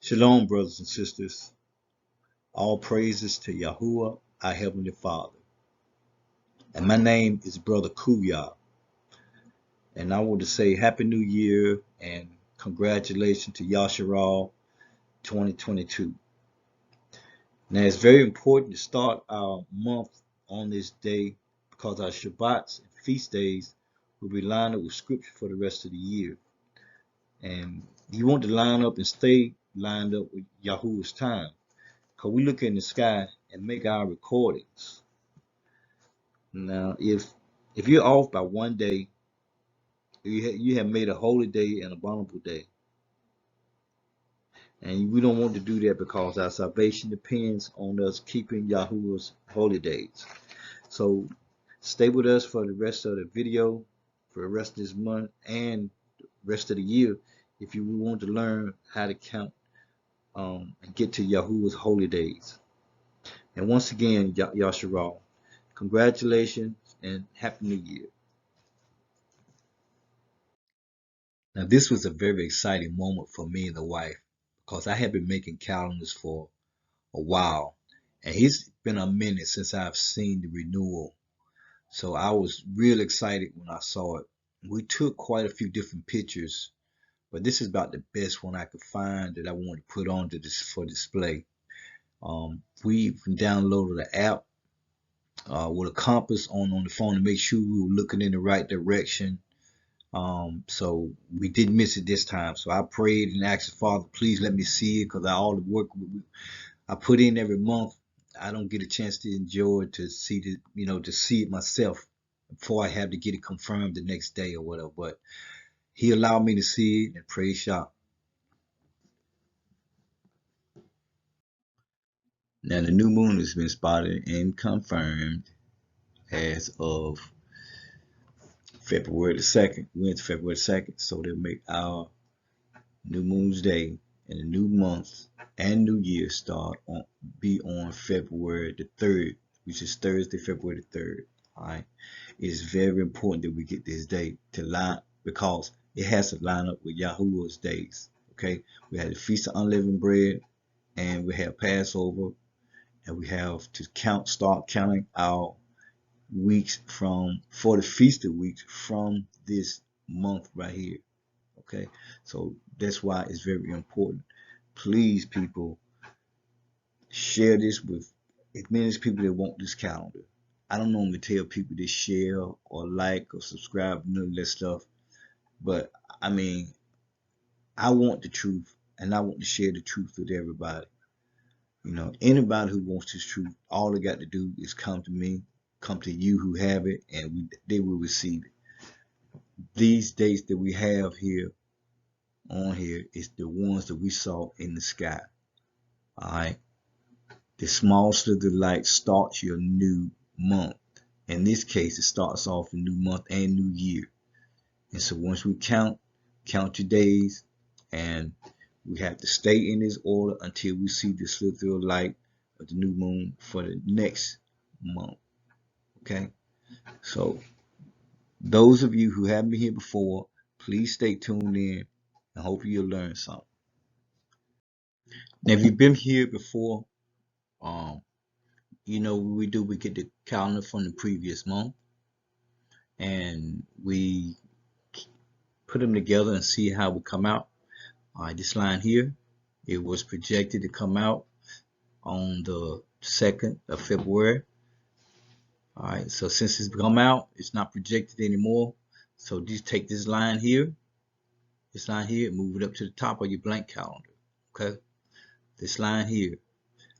Shalom, brothers and sisters. All praises to Yahuwah, our Heavenly Father. And my name is Brother Kuya. And I want to say Happy New Year and congratulations to Yasharal 2022. Now, it's very important to start our month on this day because our Shabbats and feast days will be lined up with scripture for the rest of the year. And you want to line up and stay lined up with Yahuwah's time. Because we look in the sky and make our recordings. Now, if you're off by one day, you have made a holy day and abominable day. And we don't want to do that because our salvation depends on us keeping Yahuwah's holy days. So stay with us for the rest of the video, for the rest of this month and the rest of the year if you want to learn how to count and get to Yahuwah's holy days. And once again, Yasharal, congratulations and Happy New Year. Now, this was a very exciting moment for me and the wife because I had been making calendars for a while, and it's been a minute since I've seen the renewal. So I was real excited when I saw it. We took quite a few different pictures, but this is about the best one I could find that I wanted to put on to this for display. We downloaded the app with a compass on the phone to make sure we were looking in the right direction. So we didn't miss it this time. So I prayed and asked the Father, please let me see it, because all the work I put in every month, I don't get a chance to enjoy it, to see to see it myself before I have to get it confirmed the next day or whatever. But He allowed me to see it, and praise God. Now the new moon has been spotted and confirmed as of February the 2nd. Wednesday, February the 2nd. So they'll make our New Moon's Day and the new month and New Year be on February the 3rd, which is Thursday, February the 3rd. All right. It is very important that we get this day to line, because it has to line up with Yahuwah's days. Okay. We had the Feast of Unleavened Bread, and we have Passover, and we have to start counting our weeks for the feast of weeks from this month right here. Okay, so that's why it's very important. Please, people, share this with as many people that want this calendar. I don't normally tell people to share or like or subscribe, none of that stuff, but I mean, I want the truth, and I want to share the truth with everybody. Anybody who wants this truth, all they got to do is come to me, come to you who have it, and they will receive it. These dates that we have here on here is the ones that we saw in the sky. All right. The small sliver of light starts your new month. In this case, it starts off a new month and new year. And so once we count your days, and we have to stay in this order until we see the sliver of light of the new moon for the next month. Okay. So those of you who haven't been here before, please stay tuned in, and hope you'll learn something. Now, if you've been here before, what we get the calendar from the previous month, and we put them together and see how we come out. All right, this line here, it was projected to come out on the 2nd of February. All right, so since it's come out, it's not projected anymore. So just take this line here, move it up to the top of your blank calendar. Okay, this line here.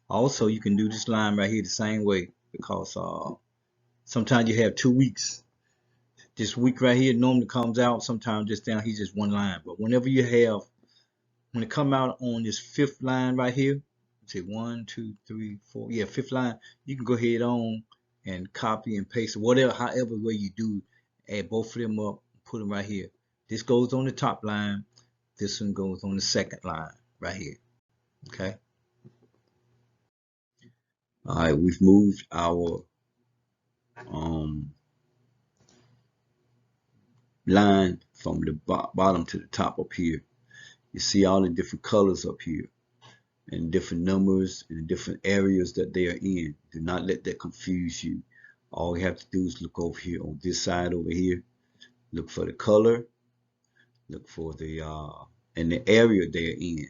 Also, you can do this line right here the same way, because sometimes you have 2 weeks. This week right here normally comes out sometimes just down here, just one line. But whenever you have, when it come out on this 5th line right here, say 1, 2, 3, 4, yeah, 5th line, you can go ahead on and copy and paste whatever, however way you do, add both of them up, put them right here. This goes on the top line. This one goes on the 2nd line right here. Okay. All right, we've moved our line from the bottom to the top up here. You see all the different colors up here. and different numbers and different areas that they are in. Do not let that confuse you. All you have to do is look over here on this side over here. Look for the color. Look for the and the area they're in.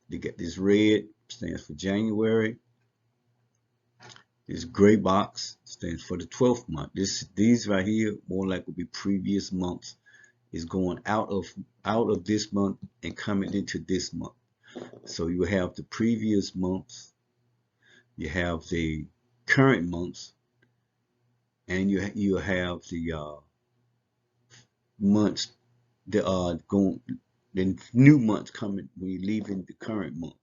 You get this red stands for January. This gray box stands for the 12th month. These right here more like will be previous months. Is going out of this month and coming into this month. So you have the previous months, you have the current months, and you have the months that are going, the new months coming when you're leaving the current month.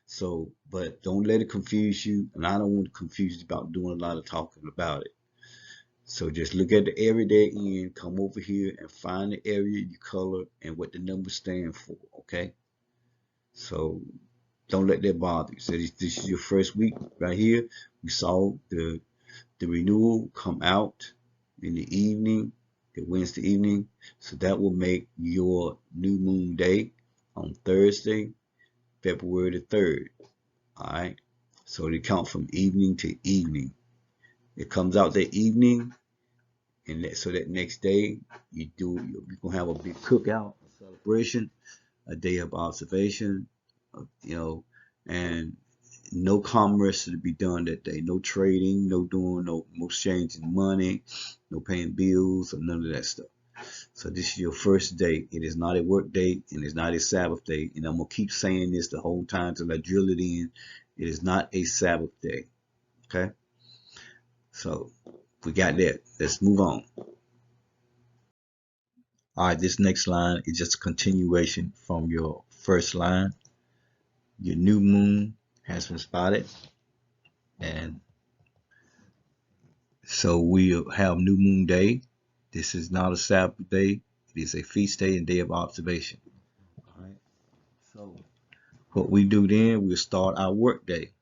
So, but don't let it confuse you, and I don't want to confuse you about doing a lot of talking about it. So just look at the area they're in, come over here and find the area, you color, and what the numbers stand for, okay? So don't let that bother you. So this is your first week right here. We saw the renewal come out in the evening, the Wednesday evening. So that will make your new moon day on Thursday, February the 3rd. All right. So they count from evening to evening. It comes out that evening, and so that next day you're gonna have a big cookout, celebration, a day of observation, you know, and no commerce to be done that day. No trading, no exchanging money, no paying bills or none of that stuff. So this is your first day. It is not a work day and it's not a Sabbath day. And I'm gonna keep saying this the whole time till I drill it in. It is not a Sabbath day. Okay? So we got that. Let's move on. All right, this next line is just a continuation from your first line. Your new moon has been spotted, and so we'll have new moon day. This is not a Sabbath day. It is a feast day and day of observation. All right. So what we do then, we'll start our work day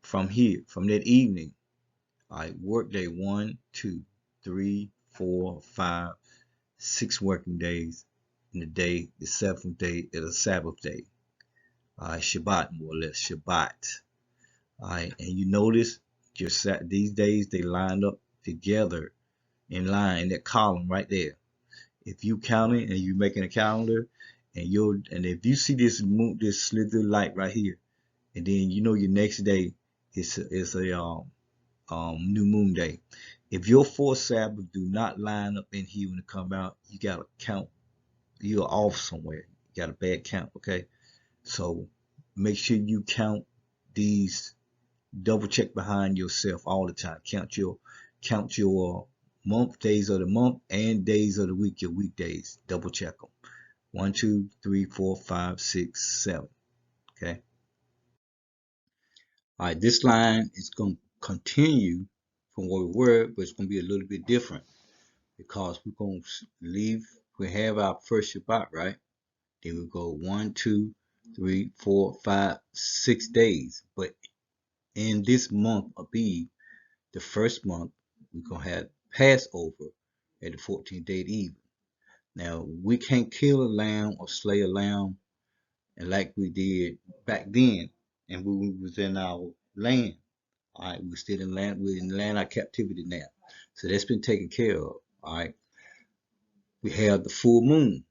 from here, from that evening. All right, work day 1, 2, 3, 4, 5, 6 working days in the day. The seventh day is a Sabbath day. All right, Shabbat, more or less, Shabbat. All right, and you notice just these days they lined up together in line in that column right there. If you counting and you making a calendar, and if you see this this slither light right here, and then you know your next day is a new moon day. If your four Sabbath do not line up in here when it come out, you gotta count. You're off somewhere. You got a bad count, okay? So make sure you count these. Double check behind yourself all the time. Count your month, days of the month, and days of the week, your weekdays. Double check them. 1, 2, 3, 4, 5, 6, 7. Okay. All right. This line is going to continue from where we were, but it's going to be a little bit different because we're going to leave. We have our first Shabbat, right? Then we go 1, 2, 3, 4, 5, 6 days. But in this month of Abib, the first month, we're going to have Passover at the 14th day of even. Now, we can't kill a lamb or slay a lamb and like we did back then, and we was in our land. All right, we're still in land, we're in land of captivity now. So that's been taken care of. All right, we have the full moon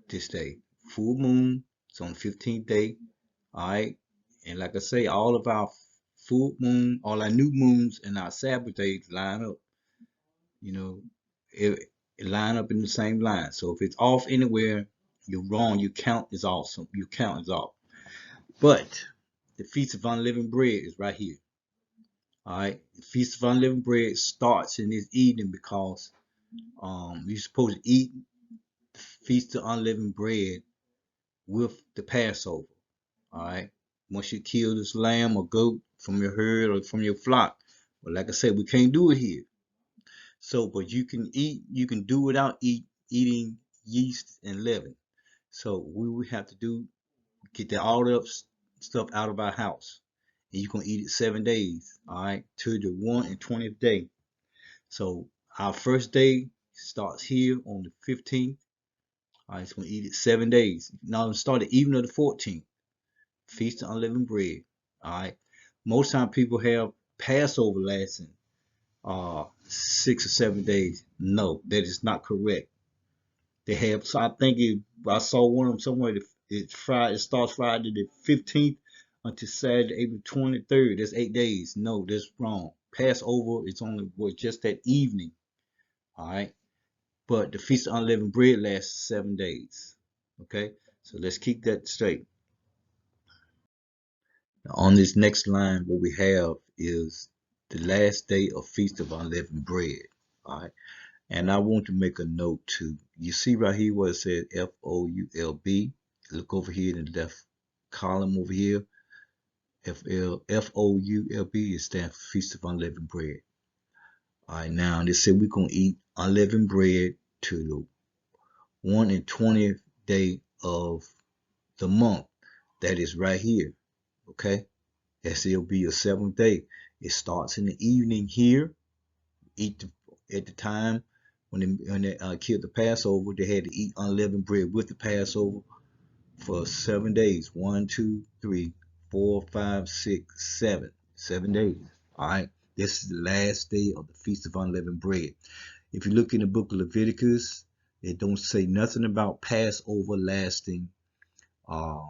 this day. Full moon, it's on the 15th day. All right, and like I say, all of our full moon, all our new moons and our Sabbath days line up. You know, it line up in the same line. So if it's off anywhere, you're wrong. Your count is awesome. Your count is off. But the Feast of Unleavened Bread is right here. All right. The Feast of Unleavened Bread starts in this evening because you're supposed to eat the Feast of Unleavened Bread with the Passover. All right. Once you kill this lamb or goat from your herd or from your flock. But like I said, we can't do it here. So, but you can do without eating yeast and leaven. So we would have to get all the stuff out of our house. And you're going to eat it 7 days, all right, to the 1 and 20th day. So our first day starts here on the 15th. All right, so we're going to eat it 7 days. Now, start the evening of the 14th. Feast of Unleavened Bread. All right. Most time people have Passover lasting 6 or 7 days. No, that is not correct. They have. So I saw one of them somewhere. It's Friday. It starts Friday the 15th until Saturday, April 23rd. That's 8 days. No, that's wrong. Passover is only just that evening. All right. But the Feast of Unleavened Bread lasts 7 days. Okay. So let's keep that straight. Now, on this next line, what we have is the last day of Feast of Unleavened Bread. All right. And I want to make a note too. You see right here where it says FOULB. Look over here in the left column over here. FOULB is stands for Feast of Unleavened Bread. All right, now they said we're gonna eat unleavened bread to the 1 and 20th day of the month. That is right here. Okay, it'll be a 7th day. It starts in the evening here. Eat at the time when they killed the Passover, they had to eat unleavened bread with the Passover for 7 days. 1, 2, 3, 4, 5, 6, 7. 7 days. All right. This is the last day of the Feast of Unleavened Bread. If you look in the book of Leviticus, it don't say nothing about Passover lasting uh,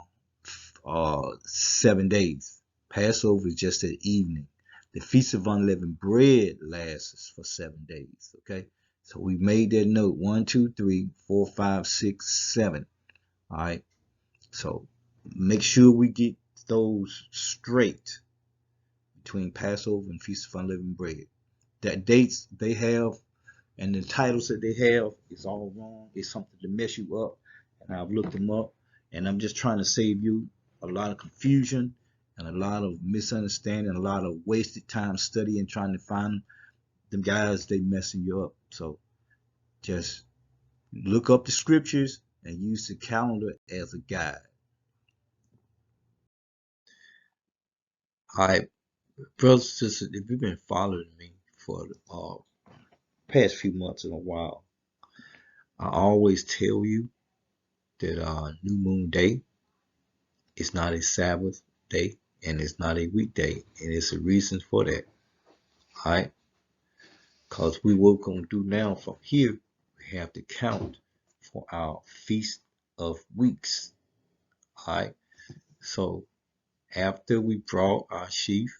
7 days. Passover is just an evening. The Feast of Unleavened Bread lasts for 7 days. Okay, so we made that note. 1, 2, 3, 4, 5, 6, 7. All right, so make sure we get those straight between Passover and Feast of Unleavened Bread. That dates they have and the titles that they have is all wrong. It's something to mess you up, and I've looked them up, and I'm just trying to save you a lot of confusion and a lot of misunderstanding, a lot of wasted time studying, trying to find them guys. They messing you up. So just look up the scriptures and use the calendar as a guide. All right, brothers and sisters, if you've been following me for the past few months in a while, I always tell you that New Moon Day is not a Sabbath day and it's not a weekday, and it's a reason for that. All right, because what we're going to do now from here, we have to count for our Feast of Weeks. All right, so after we brought our sheaf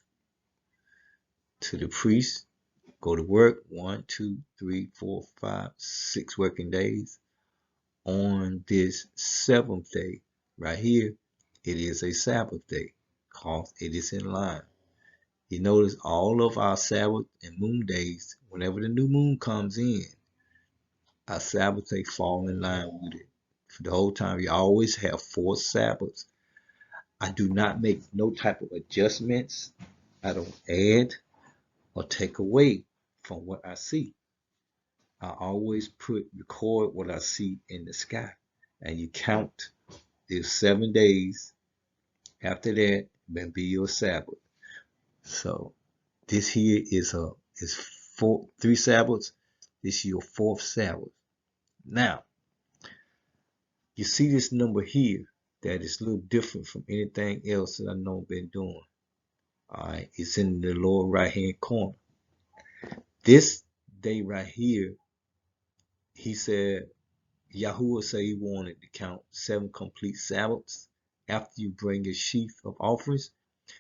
to the priest, go to work 1, 2, 3, 4, 5, 6 working days. On this 7th day, right here, it is a Sabbath day, because it is in line. You notice all of our Sabbath and moon days, whenever the new moon comes in, our Sabbath day fall in line with it. For the whole time, you always have 4 Sabbaths. I do not make no type of adjustments. I don't add or take away from what I see. I always record what I see in the sky, and you count. There's 7 days. After that, may be your Sabbath. So this here is 3 Sabbaths. This is your 4th Sabbath. Now, you see this number here that is a little different from anything else that I know I've been doing. All right, it's in the lower right hand corner. This day right here, he said, Yahuwah said he wanted to count 7 complete Sabbaths after you bring a sheaf of offerings.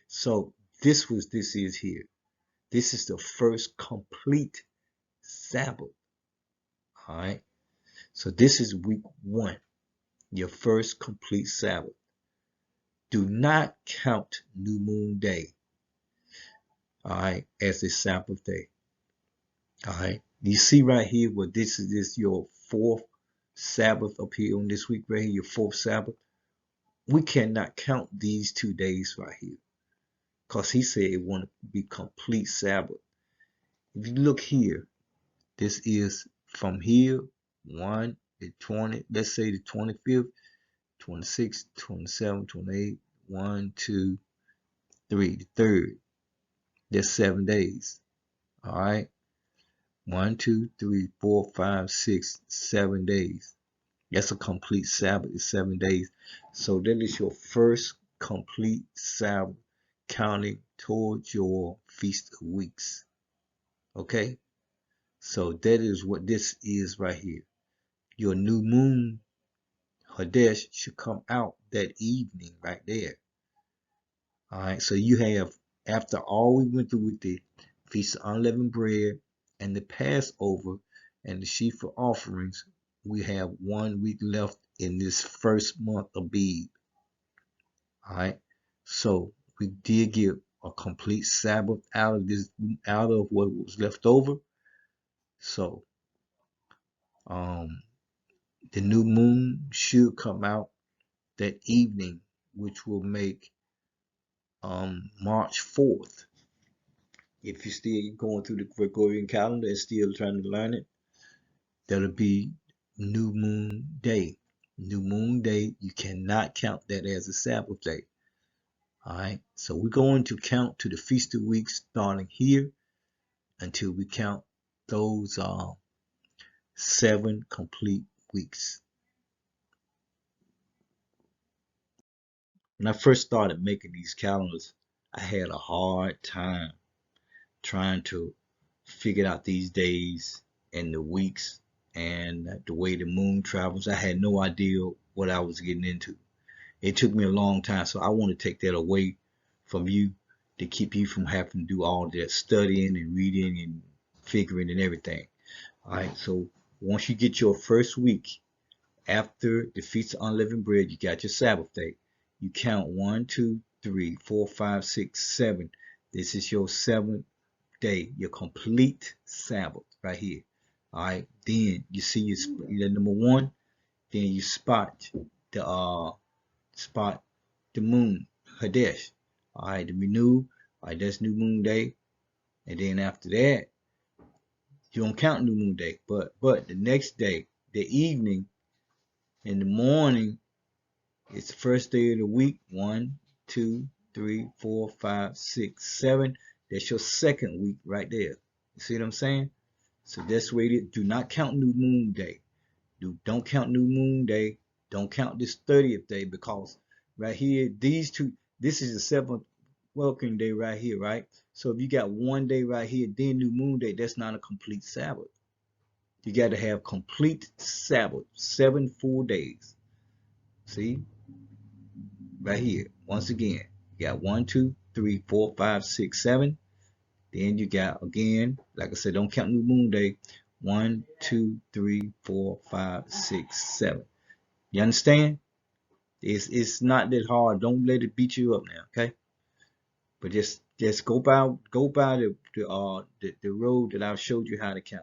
So this is here. This is the first complete Sabbath. All right. So this is week 1, your first complete Sabbath. Do not count New Moon Day, all right, as a Sabbath day. All right. You see right here where this is your 4th Sabbath up here on this week right here, your 4th Sabbath. We cannot count these 2 days right here, because he said it want to be complete Sabbath. If you look here, this is from here, 1 to 20, let's say the 25th, 26, 27, 28, 1, 2, 3, the 3rd. That's 7 days. All right. 1, 2, 3, 4, 5, 6, 7 days. That's a complete Sabbath. It's 7 days. So that is your first complete Sabbath counting towards your Feast of Weeks. Okay? So that is what this is right here. Your new moon, Hadesh, should come out that evening right there. All right, so you have, after all we went through with the Feast of Unleavened Bread and the Passover and the sheaf of offerings, we have 1 week left in this first month of Abib. All right, so we did get a complete Sabbath out of this, out of what was left over. So, the new moon should come out that evening, which will make March 4th. If you're still going through the Gregorian calendar and still trying to learn it, that'll be New Moon Day. New Moon Day, you cannot count that as a Sabbath day. All right, so we're going to count to the Feast of Weeks starting here until we count those 7 complete weeks. When I first started making these calendars, I had a hard time trying to figure out these days and the weeks and the way the moon travels. I had no idea what I was getting into. It took me a long time, so I want to take that away from you to keep you from having to do all that studying and reading and figuring and everything. All right, so once you get your first week after the Feast of Unleavened Bread, you got your Sabbath day. You count 1, 2, 3, 4, 5, 6, 7. This is your 7th day, your complete Sabbath right here. All right, then you see your number 1. Then you spot the moon, Hadesh. All right, the renew. All right, that's new moon day. And then after that, you don't count new moon day, but the next day, the evening, in the morning, it's the first day of the week. 1, 2, 3, 4, 5, 6, 7. That's your second week right there. You see what I'm saying? So that's where it is. Do not count new moon day. Don't count new moon day. Don't count this 30th day, because right here, these two, this is the 7th working day right here, right? So if you got 1 day right here, then new moon day, that's not a complete Sabbath. You got to have complete Sabbath, 7 full days. See? Right here. Once again, you got 1, 2, 3, 4, 5, 6, 7. Then you got, again, like I said, don't count new moon day. 1, 2, 3, 4, 5, 6, 7. You understand? It's not that hard. Don't let it beat you up now, okay? But just go by the road that I showed you how to count.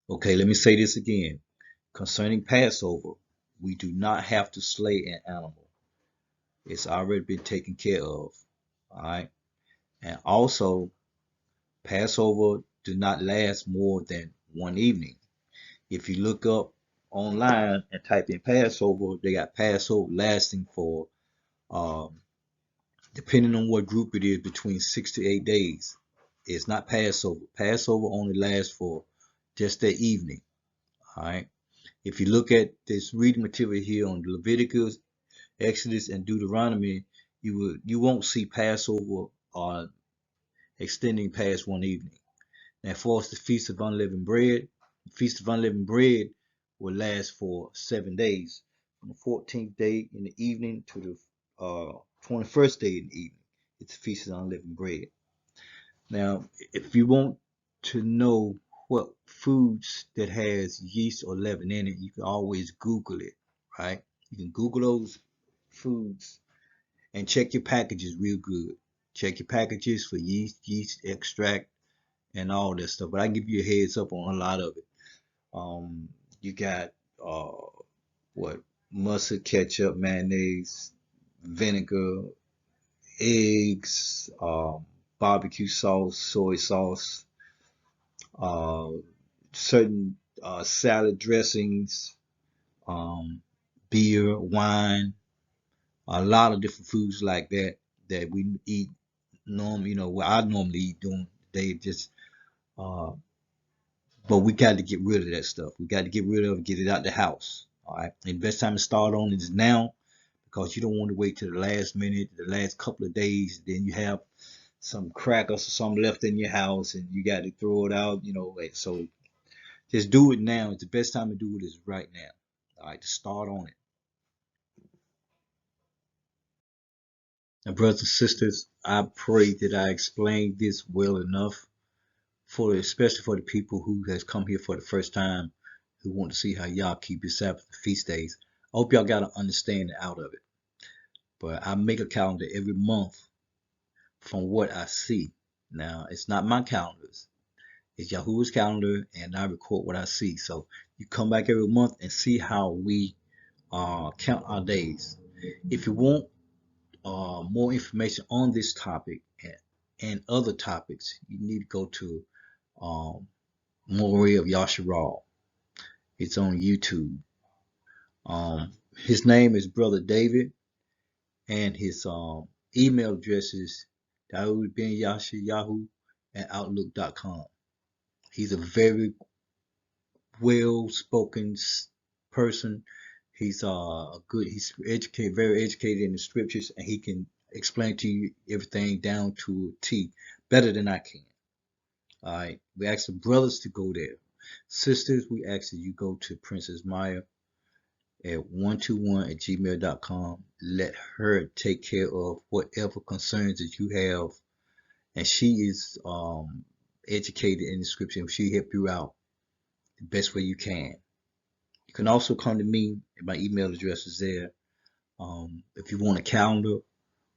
Okay, let me say this again. Concerning Passover, we do not have to slay an animal. It's already been taken care of. All right. And also, Passover do not last more than 1 evening. If you look up online and type in Passover, they got Passover lasting for, depending on what group it is, between 6 to 8 days. It's not Passover. Passover only lasts for just that evening. All right. If you look at this reading material here on Leviticus, Exodus, and Deuteronomy, you won't see Passover extending past 1 evening. Now, for us, the Feast of Unleavened Bread, the Feast of Unleavened Bread will last for 7 days, from the 14th day in the evening to the 21st day in the evening. It's the Feast of Unleavened Bread. Now, if you want to know what foods that has yeast or leaven in it, you can always Google it, right? You can Google those foods and check your packages real good. Check your packages for yeast extract, and all that stuff. But I can give you a heads up on a lot of it. You got what, mustard, ketchup, mayonnaise, vinegar, eggs, barbecue sauce, soy sauce, uh, certain salad dressings, beer, wine, a lot of different foods like that that we eat normally. What I normally eat during the day, just but we got to get rid of that stuff. We got to get rid of it, get it out the house. All right. And the best time to start on is now, because you don't want to wait till the last minute, the last couple of days. Then you have some crackers or something left in your house and you got to throw it out, So just do it now. It's the best time to do it is right now. All right, to start on it. Now, brothers and sisters, I pray that I explained this well enough especially for the people who has come here for the first time, who want to see how y'all keep your Sabbath feast days. I hope y'all got an understanding out of it. But I make a calendar every month from what I see. Now, it's not my calendars. It's Yahuwah's calendar, and I record what I see. So you come back every month and see how we count our days. If you want more information on this topic and other topics, you need to go to Moray of Yasharal. It's on YouTube. His name is Brother David, and his email address is DaoudBenYashaYahoo@outlook.com. He's a very well-spoken person. He's he's educated, very educated in the scriptures, and he can explain to you everything down to a T better than I can. All right, we ask the brothers to go there. Sisters, we ask that you go to Princess Maya at 121@gmail.com. Let her take care of whatever concerns that you have, and she is educated in the scripture, and she help you out the best way you can. You can also come to me, and my email address is there. If you want a calendar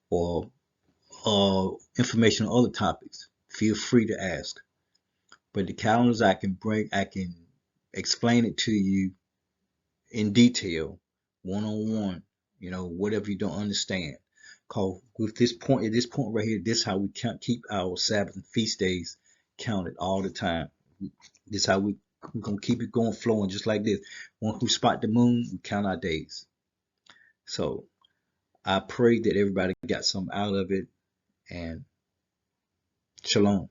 or information on other topics, feel free to ask. But the calendars I can explain it to you in detail, one-on-one, whatever you don't understand. Cause at this point right here, this is how we keep our Sabbath and feast days counted all the time. This is how we're gonna keep it going, flowing just like this. Once we spot the moon, we count our days. So I pray that everybody got something out of it, and shalom.